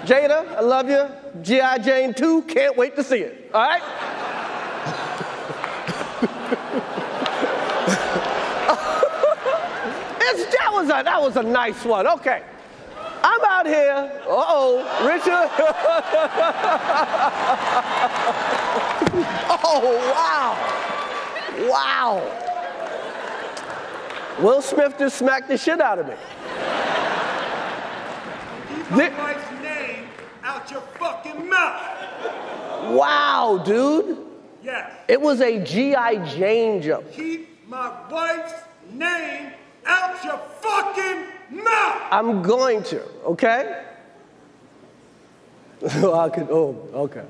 Jada, I love you. G.I. Jane 2, can't wait to see it. All right? That was a nice one. Okay. I'm out here. Richard. Oh, wow. Wow. Will Smith just smacked the shit out of me. Keep my wife's name out your fucking mouth. Wow, dude. Yes. It was a G.I. Jane joke. Keep my wife's name out your fucking mouth. I'm going to, okay? Okay.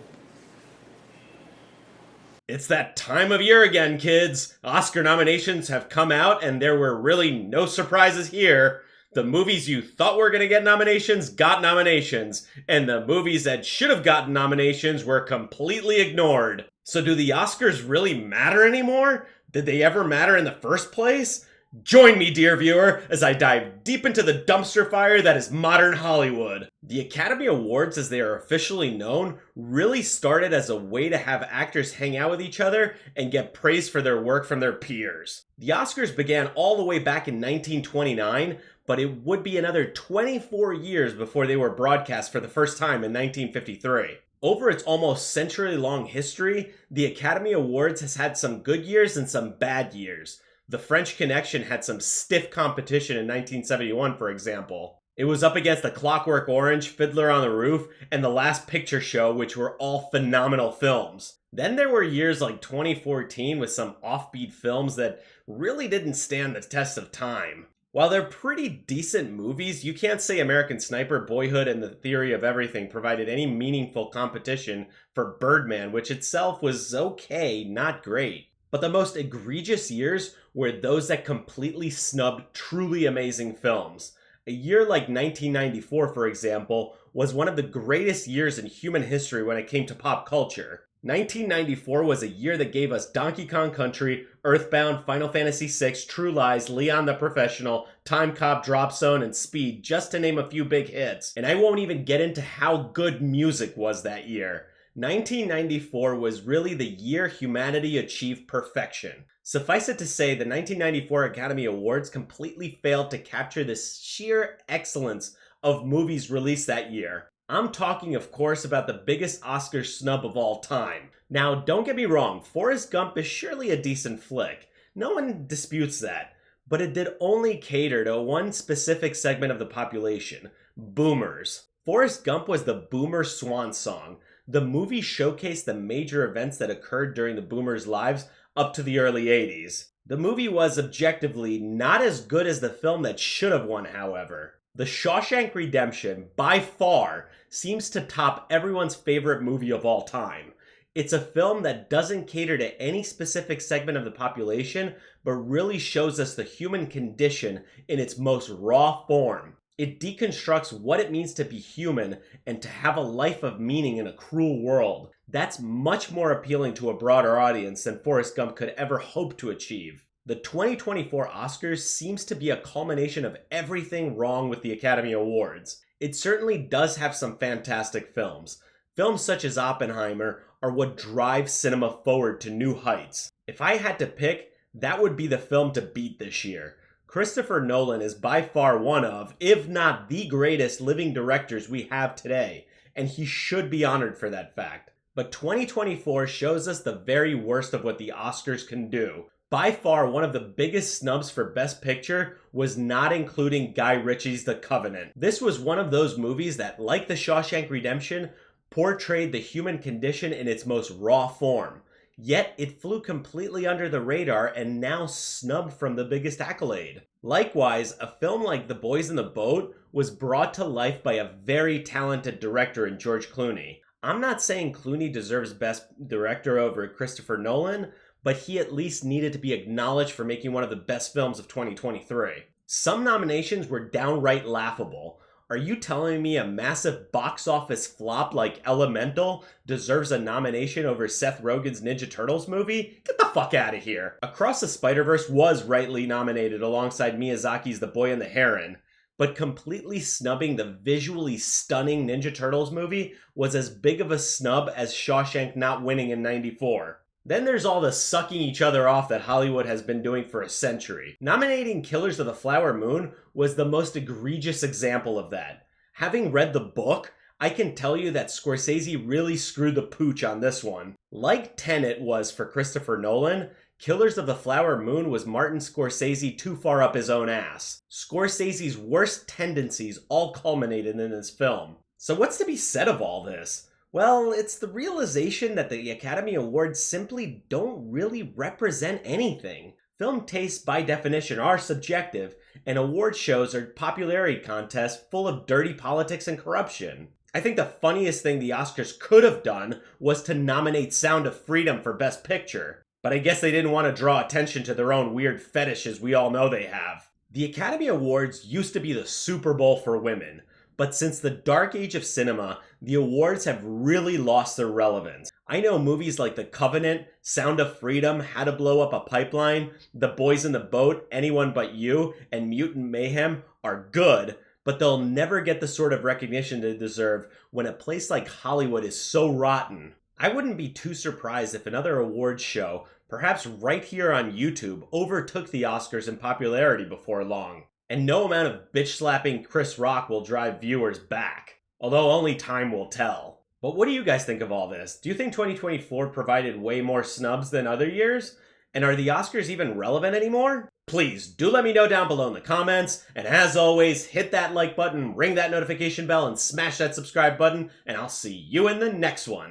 It's that time of year again, kids. Oscar nominations have come out, and there were really no surprises here. The movies you thought were going to get nominations got nominations, and the movies that should have gotten nominations were completely ignored. So do the Oscars really matter anymore? Did they ever matter in the first place? Join me, dear viewer, as I dive deep into the dumpster fire that is modern Hollywood. The Academy Awards, as they are officially known, really started as a way to have actors hang out with each other and get praise for their work from their peers. The Oscars began all the way back in 1929, but it would be another 24 years before they were broadcast for the first time in 1953. Over its almost century-long history, the Academy Awards has had some good years and some bad years. The French Connection had some stiff competition in 1971, for example. It was up against A Clockwork Orange, Fiddler on the Roof, and The Last Picture Show, which were all phenomenal films. Then there were years like 2014 with some offbeat films that really didn't stand the test of time. While they're pretty decent movies, you can't say American Sniper, Boyhood, and The Theory of Everything provided any meaningful competition for Birdman, which itself was okay, not great. But the most egregious years were those that completely snubbed truly amazing films. A year like 1994, for example, was one of the greatest years in human history when it came to pop culture. 1994 was a year that gave us Donkey Kong Country, Earthbound, Final Fantasy VI, True Lies, Leon the Professional, Time Cop, Drop Zone, and Speed, just to name a few big hits. And I won't even get into how good music was that year. 1994 was really the year humanity achieved perfection. Suffice it to say, the 1994 Academy Awards completely failed to capture the sheer excellence of movies released that year. I'm talking, of course, about the biggest Oscar snub of all time. Now, don't get me wrong, Forrest Gump is surely a decent flick. No one disputes that. But it did only cater to one specific segment of the population: boomers. Forrest Gump was the boomer swan song. The movie showcased the major events that occurred during the boomers' lives up to the early 80s. The movie was objectively not as good as the film that should have won, however. The Shawshank Redemption, by far, seems to top everyone's favorite movie of all time. It's a film that doesn't cater to any specific segment of the population, but really shows us the human condition in its most raw form. It deconstructs what it means to be human and to have a life of meaning in a cruel world. That's much more appealing to a broader audience than Forrest Gump could ever hope to achieve. The 2024 Oscars seems to be a culmination of everything wrong with the Academy Awards. It certainly does have some fantastic films. Films such as Oppenheimer are what drive cinema forward to new heights. If I had to pick, that would be the film to beat this year. Christopher Nolan is by far one of, if not the greatest living directors we have today, and he should be honored for that fact. But 2024 shows us the very worst of what the Oscars can do. By far, one of the biggest snubs for Best Picture was not including Guy Ritchie's The Covenant. This was one of those movies that, like The Shawshank Redemption, portrayed the human condition in its most raw form. Yet it flew completely under the radar and now snubbed from the biggest accolade. Likewise, a film like The Boys in the Boat was brought to life by a very talented director in George Clooney. I'm not saying Clooney deserves Best Director over Christopher Nolan, but he at least needed to be acknowledged for making one of the best films of 2023. Some nominations were downright laughable. Are you telling me a massive box office flop like Elemental deserves a nomination over Seth Rogen's Ninja Turtles movie? Get the fuck out of here. Across the Spider-Verse was rightly nominated alongside Miyazaki's The Boy and the Heron. but completely snubbing the visually stunning Ninja Turtles movie was as big of a snub as Shawshank not winning in '94. Then there's all the sucking each other off that Hollywood has been doing for a century. Nominating Killers of the Flower Moon was the most egregious example of that. Having read the book, I can tell you that Scorsese really screwed the pooch on this one. Like Tenet was for Christopher Nolan, Killers of the Flower Moon was Martin Scorsese too far up his own ass. Scorsese's worst tendencies all culminated in this film. So what's to be said of all this? Well, it's the realization that the Academy Awards simply don't really represent anything. Film tastes, by definition, are subjective, and award shows are popularity contests full of dirty politics and corruption. I think the funniest thing the Oscars could have done was to nominate Sound of Freedom for Best Picture. But I guess they didn't want to draw attention to their own weird fetishes we all know they have. The Academy Awards used to be the Super Bowl for women, but since the dark age of cinema, the awards have really lost their relevance. I know movies like The Covenant, Sound of Freedom, How to Blow Up a Pipeline, The Boys in the Boat, Anyone But You, and Mutant Mayhem are good, but they'll never get the sort of recognition they deserve when a place like Hollywood is so rotten. I wouldn't be too surprised if another awards show, perhaps right here on YouTube, overtook the Oscars in popularity before long. And no amount of bitch-slapping Chris Rock will drive viewers back. Although only time will tell. But what do you guys think of all this? Do you think 2024 provided way more snubs than other years? And are the Oscars even relevant anymore? Please do let me know down below in the comments. And as always, hit that like button, ring that notification bell, and smash that subscribe button. And I'll see you in the next one.